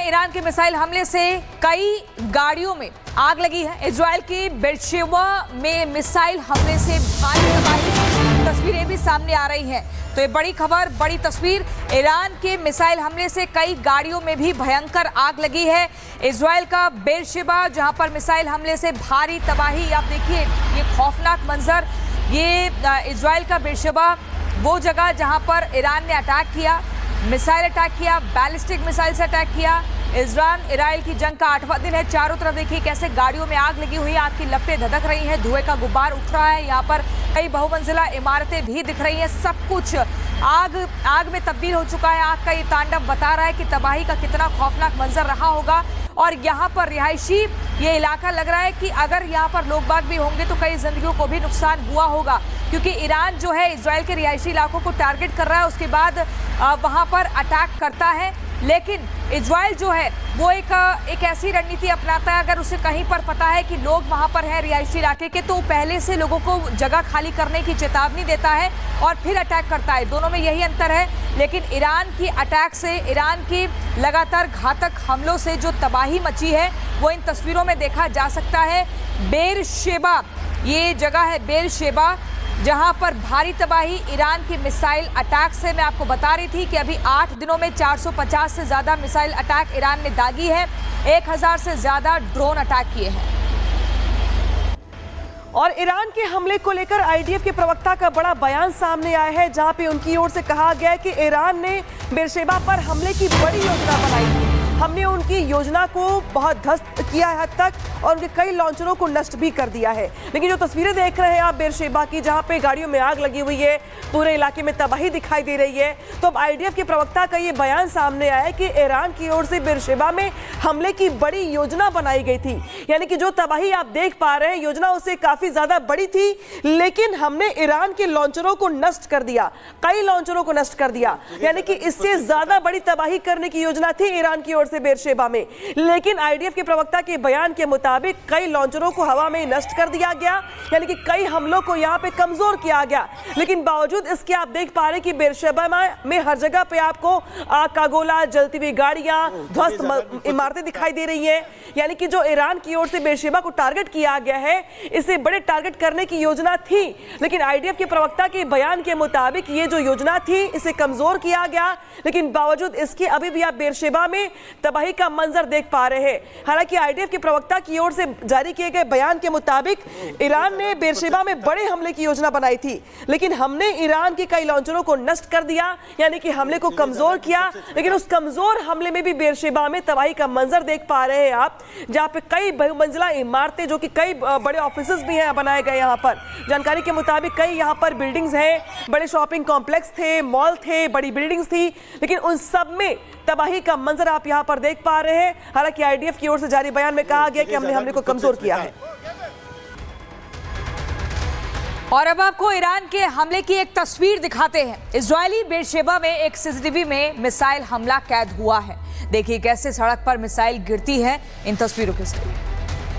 Iran के missile हमले से कई गाड़ियों में आग लगी है। इजराइल की बेरशेबा में मिसाइल हमले से भारी तबाही तस्वीरें भी सामने आ रही हैं। तो ये बड़ी खबर, बड़ी तस्वीर। ईरान के मिसाइल हमले से कई गाड़ियों में भी भयंकर आग लगी है। इजराइल का बेरशेबा, जहां पर मिसाइल हमले से भारी तबाही, आप देखिए ये खौफनाक मंजर। ये इजराइल का बेरशेबा वो जगह जहां पर ईरान ने अटैक किया, मिसाइल अटैक किया, बैलिस्टिक मिसाइल से अटैक किया। इजराइल की जंग का 8वां दिन है। चारों तरफ देखिए कैसे गाड़ियों में आग लगी हुई है, आग की लपटें धधक रही हैं, धुएं का गुब्बार उठ रहा है। यहाँ पर कई बहुमंजिला इमारतें भी दिख रही हैं। सब कुछ आग में तब्दील हो चुका है। आग का ये तांडव बता रहा है कि तबाही का कितना खौफनाक मंजर रहा होगा। और यहाँ पर रिहायशी ये इलाका लग रहा है कि अगर यहाँ पर लोग बाग भी होंगे तो कई जिंदगियों को भी नुकसान हुआ होगा, क्योंकि ईरान जो है इजराइल के रिहायशी इलाकों को टारगेट कर रहा है, उसके बाद वहाँ पर अटैक करता है। लेकिन इजराइल जो है वो एक ऐसी रणनीति अपनाता है, अगर उसे कहीं पर पता है कि लोग वहाँ पर हैं रिहायशी इलाके के, तो पहले से लोगों को जगह खाली करने की चेतावनी देता है और फिर अटैक करता है। दोनों में यही अंतर है। लेकिन ईरान की अटैक से, ईरान की लगातार घातक हमलों से जो तबाही मची है वो इन तस्वीरों में देखा जा सकता है। बेरशेबा ये जगह है, बेरशेबा, जहां पर भारी तबाही ईरान के मिसाइल अटैक से। मैं आपको बता रही थी कि अभी 8 दिनों में 450 से ज़्यादा मिसाइल अटैक ईरान ने दागी है। 1000 से ज़्यादा ड्रोन अटैक किए हैं। और ईरान के हमले को लेकर आईडीएफ के प्रवक्ता का बड़ा बयान सामने आया है, जहां पे उनकी ओर से कहा गया है कि ईरान ने बेरशेबा पर हमले की बड़ी योजना बनाई थी। हमने उनकी योजना को बहुत ध्वस्त किया है हद तक, और उनके कई लॉन्चरों को नष्ट भी कर दिया है। लेकिन जो तस्वीरें देख रहे हैं आप बेरशेबा की, जहां पे गाड़ियों में आग लगी हुई है, पूरे इलाके में तबाही दिखाई दे रही है, तो अब आईडीएफ के प्रवक्ता का ये बयान सामने आया है कि ईरान की ओर से बेरशेबा में हमले की बड़ी योजना बनाई गई थी। यानी कि जो तबाही आप देख पा रहे हैं, योजना उससे काफी ज्यादा बड़ी थी, लेकिन हमने ईरान के लॉन्चरों को नष्ट कर दिया, कई लॉन्चरों को नष्ट कर दिया। यानी कि इससे ज्यादा बड़ी तबाही करने की योजना थी ईरान की ओर से बेरशेबा में। लेकिन आईडीएफ के प्रवक्ता के बयान के मुताबिक कई लॉन्चरों को हवा में नष्ट कर दिया गया, यानी कि कई हमलों को यहां पे कमजोर किया गया। लेकिन बावजूद इसके आप देख पा रहे हैं कि बेरशेबा में हर जगह पे आपको आग का गोला, जलती हुई गाड़ियां, ध्वस्त इमारतें दिखाई दे रही हैं। यानी कि जो ईरान की ओर से बेरशेबा को टारगेट किया गया है, इसे बड़े टारगेट करने की योजना थी। लेकिन आईडीएफ के प्रवक्ता के बयान के मुताबिक ये जो योजना थी, इसे कमजोर किया गया। लेकिन बावजूद इसके अभी भी आप बेरशेबा में तबाही का मंजर देख पा रहे हैं। हालांकि आईडीएफ के प्रवक्ता की ओर से जारी किए गए बयान के मुताबिक ईरान ने बेरशेबा में बड़े हमले की योजना बनाई थी, लेकिन हमने ईरान के कई लॉन्चरों को नष्ट कर दिया, यानी कि हमले को कमजोर किया। लेकिन उस कमजोर हमले में भी बेरशेबा में तबाही का मंजर देख पा रहे हैं आप, जहां पे कई बहुमंजिला इमारतें, जो कि कई बड़े ऑफिसेस भी हैं बनाए गए। यहाँ पर जानकारी के मुताबिक कई यहाँ पर बिल्डिंग्स हैं, बड़े शॉपिंग कॉम्प्लेक्स थे, मॉल थे, बड़ी बिल्डिंग्स थी, लेकिन उन सब में तबाही का मंजर आप यहाँ पर देख पा रहे हैं। हालांकि आईडीएफ की ओर से जारी बयान में कहा गया कि हमने हमले को कमजोर किया है। और अब आपको ईरान के हमले की एक तस्वीर दिखाते हैं। इजरायली बेरशेबा में एक सीसीटीवी में मिसाइल हमला कैद हुआ है। देखिए कैसे सड़क पर मिसाइल गिरती है इन तस्वीरों के जरिए।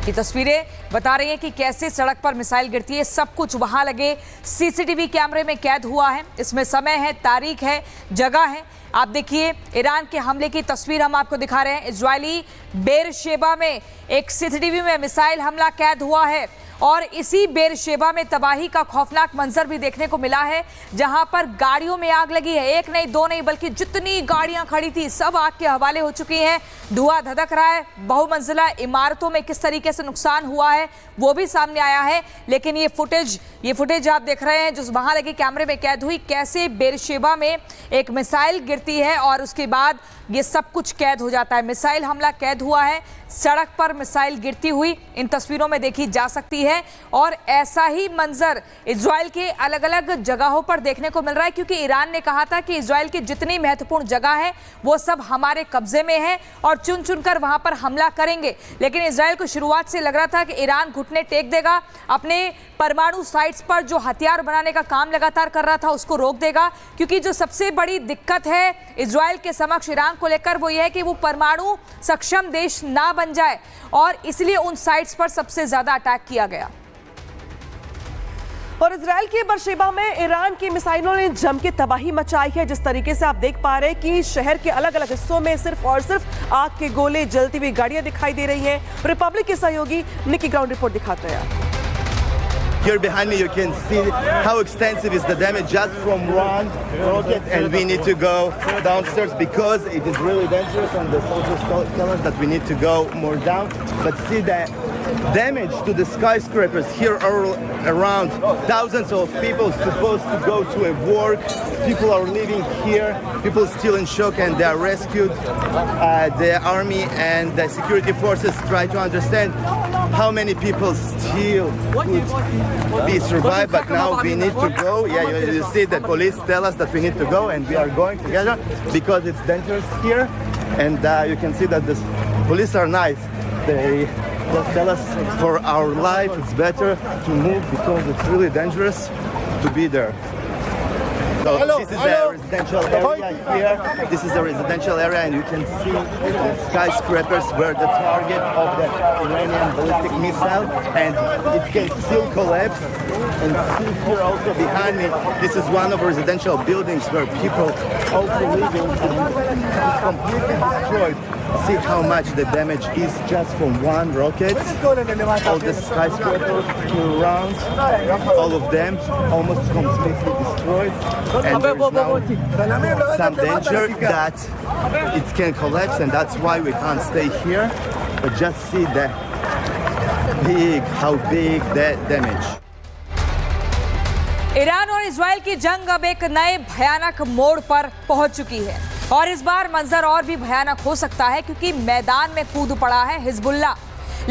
ये तस्वीरें बता रही हैं कि कैसे सड़क पर मिसाइल गिरती है। सब कुछ वहां लगे सीसीटीवी कैमरे में कैद हुआ है। इसमें समय है, तारीख है, जगह है। आप देखिए ईरान के हमले की तस्वीर हम आपको दिखा रहे हैं। इजरायली बेरशेबा में एक सीसीटीवी में मिसाइल हमला कैद हुआ है, और इसी बेरशेबा में तबाही का खौफनाक मंजर भी देखने को मिला है, जहां पर गाड़ियों में आग लगी है। एक नहीं, दो नहीं, बल्कि जितनी गाड़ियां खड़ी थी सब आग के हवाले हो चुकी हैं। धुआं धधक रहा है। बहुमंजिला इमारतों में किस तरीके से नुकसान हुआ है वो भी सामने आया है। लेकिन ये फुटेज आप देख रहे हैं जो वहां लगे कैमरे में कैद हुई, कैसे बेरशेबा में एक मिसाइल गिरती है और उसके बाद ये सब कुछ कैद हो जाता है। मिसाइल हमला कैद हुआ है, सड़क पर मिसाइल गिरती हुई इन तस्वीरों में देखी जा सकती है। और ऐसा ही मंजर इजराइल के अलग अलग जगहों पर देखने को मिल रहा है, क्योंकि ईरान ने कहा था कि इजराइल की जितनी महत्वपूर्ण जगह है वो सब हमारे कब्जे में है और चुन चुनकर वहां पर हमला करेंगे। लेकिन इजराइल को शुरुआत से लग रहा था कि ईरान घुटने टेक देगा, अपने परमाणु साइट्स पर जो हथियार बनाने का काम लगातार कर रहा था उसको रोक देगा। क्योंकि जो सबसे बड़ी दिक्कत है इजराइल के समक्ष ईरान को लेकर वो ये है कि वो परमाणु सक्षम देश ना बन जाए, और इसलिए उन साइट्स पर सबसे ज्यादा अटैक किया गया। और इजराइल के बरशेबा में ईरान की मिसाइलों ने जम के तबाही मचाई है। जिस तरीके से आप देख पा रहे हैं कि शहर के अलग अलग हिस्सों में सिर्फ और सिर्फ आग के गोले, जलती हुई गाड़ियां दिखाई दे रही हैं। रिपब्लिक के सहयोगी निकी ग्राउंड रिपोर्ट दिखाते हैं। Here behind me you can see how extensive is the damage just from one rocket, and we need to go downstairs because it is really dangerous, and the soldiers tell us that we need to go more down. But see the damage to the skyscrapers here all around. Thousands of people supposed to go to a work. People are living here. People still in shock and they are rescued. The army and the security forces try to understand how many people still could be survived, but now we need to go. Yeah, you see the police tell us that we need to go, and we are going together because it's dangerous here. And you can see that the police are nice. They just tell us for our life it's better to move because it's really dangerous to be there. So this is a residential area here. This is a residential area, and you can see the skyscrapers were the target of the Iranian ballistic missile, and it can still collapse. And see here also behind me, this is one of residential buildings where people also living, and it's completely destroyed. See how much the damage is just from one rocket. All the skyscrapers around, all of them almost completely destroyed. And there's now some danger that it can collapse, and that's why we can't stay here. But just see how big the damage. Iran और Israel की जंग अब एक नए भयानक मोड़ पर पहुंच चुकी है और इस बार मंजर और भी भयानक हो सकता है क्योंकि मैदान में कूद पड़ा है हिजबुल्लाह।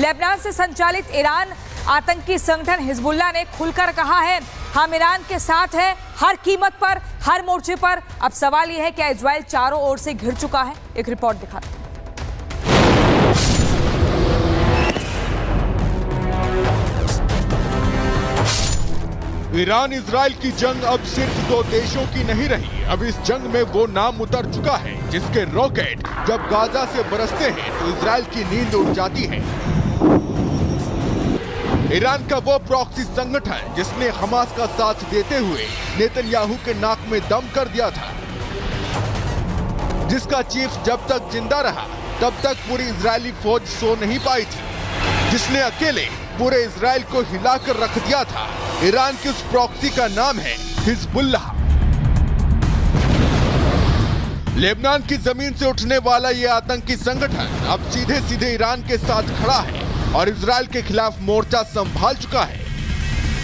लेबनान से संचालित ईरान आतंकी संगठन हिजबुल्लाह ने खुलकर कहा है, हम ईरान के साथ हैं हर कीमत पर, हर मोर्चे पर। अब सवाल यह है क्या इजराइल चारों ओर से घिर चुका है? एक रिपोर्ट दिखाते हैं। ईरान इजराइल की जंग अब सिर्फ दो देशों की नहीं रही। अब इस जंग में वो नाम उतर चुका है जिसके रॉकेट जब गाजा से बरसते हैं तो इजराइल की नींद उड़ जाती है। ईरान का वो प्रॉक्सी संगठन जिसने हमास का साथ देते हुए नेतन्याहू के नाक में दम कर दिया था, जिसका चीफ जब तक जिंदा रहा तब तक पूरी इजरायली फौज सो नहीं पाई थी, जिसने अकेले पूरे इजराइल को हिलाकर रख दिया था। ईरान की उस प्रॉक्सी का नाम है हिजबुल्लाह। लेबनान की जमीन से उठने वाला ये आतंकी संगठन अब सीधे सीधे ईरान के साथ खड़ा है और इजराइल के खिलाफ मोर्चा संभाल चुका है।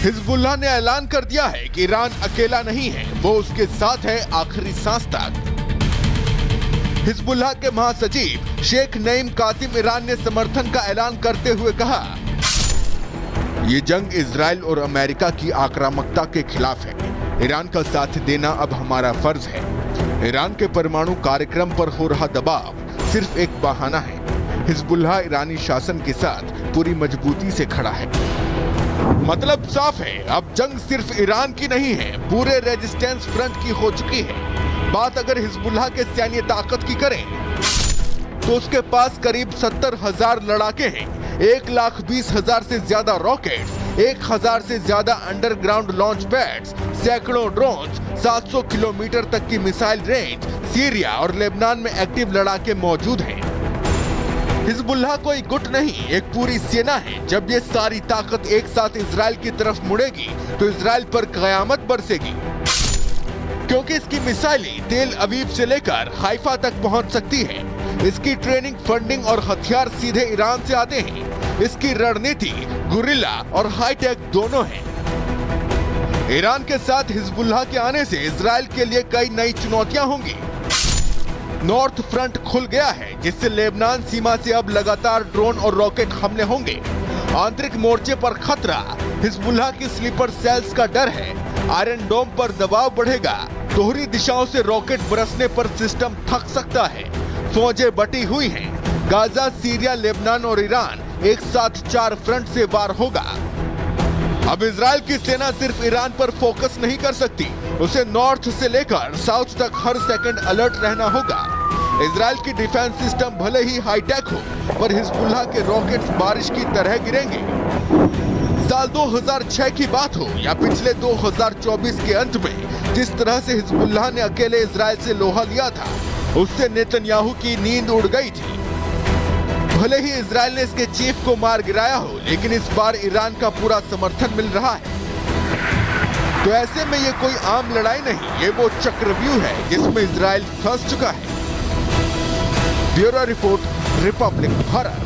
हिजबुल्लाह ने ऐलान कर दिया है कि ईरान अकेला नहीं है, वो उसके साथ है आखिरी सांस तक। हिजबुल्लाह के महासचिव शेख नईम कासिम ईरान ने समर्थन का ऐलान करते हुए कहा, ये जंग इजराइल और अमेरिका की आक्रामकता के खिलाफ है। ईरान का साथ देना अब हमारा फर्ज है। ईरान के परमाणु कार्यक्रम पर हो रहा दबाव सिर्फ एक बहाना है। हिजबुल्लाह ईरानी शासन के साथ पूरी मजबूती से खड़ा है। मतलब साफ है, अब जंग सिर्फ ईरान की नहीं है, पूरे रेजिस्टेंस फ्रंट की हो चुकी है। बात अगर हिजबुल्लाह के सैन्य ताकत की करें तो उसके पास करीब 70,000 लड़ाके हैं, 1,20,000 से ज्यादा रॉकेट्स, 1,000 से ज्यादा अंडरग्राउंड लॉन्च पैड्स, सैकड़ों ड्रोन, 700 किलोमीटर तक की मिसाइल रेंज, सीरिया और लेबनान में एक्टिव लड़ाके मौजूद हैं। हिजबुल्लाह कोई गुट नहीं, एक पूरी सेना है। जब ये सारी ताकत एक साथ इजराइल की तरफ मुड़ेगी तो इजराइल पर कयामत बरसेगी, क्योंकि इसकी मिसाइलें तेल अवीव से लेकर हाइफा तक पहुंच सकती हैं। इसकी ट्रेनिंग, फंडिंग और हथियार सीधे ईरान से आते हैं। इसकी रणनीति गुरिल्ला और हाईटेक दोनों हैं। ईरान के साथ हिजबुल्लाह के आने से इजराइल के लिए कई नई चुनौतियां होंगी। नॉर्थ फ्रंट खुल गया है, जिससे लेबनान सीमा से अब लगातार ड्रोन और रॉकेट हमले होंगे। आंतरिक मोर्चे पर खतरा, हिजबुल्लाह की स्लीपर सेल्स का डर है। आयरन डोम पर दबाव बढ़ेगा। दोहरी दिशाओं से रॉकेट बरसने पर सिस्टम थक सकता है। फौजें बटी हुई हैं। गाजा, सीरिया, लेबनान और ईरान एक साथ 4 फ्रंट से वार होगा। अब इजराइल की सेना सिर्फ ईरान पर फोकस नहीं कर सकती, उसे नॉर्थ से लेकर साउथ तक हर सेकंड अलर्ट रहना होगा। इजराइल की डिफेंस सिस्टम भले ही हाईटेक हो, पर हिजबुल्लाह के रॉकेट्स बारिश की तरह गिरेंगे। साल 2006 की बात हो या पिछले 2024 के अंत में जिस तरह से हिजबुल्लाह ने अकेले इजराइल से लोहा लिया था, उससे नेतन्याहू की नींद उड़ गई थी। भले ही इजराइल ने इसके चीफ को मार गिराया हो, लेकिन इस बार ईरान का पूरा समर्थन मिल रहा है। तो ऐसे में ये कोई आम लड़ाई नहीं, ये वो चक्रव्यूह है जिसमें इजराइल फंस चुका है। Bureau report, Republic Bharat.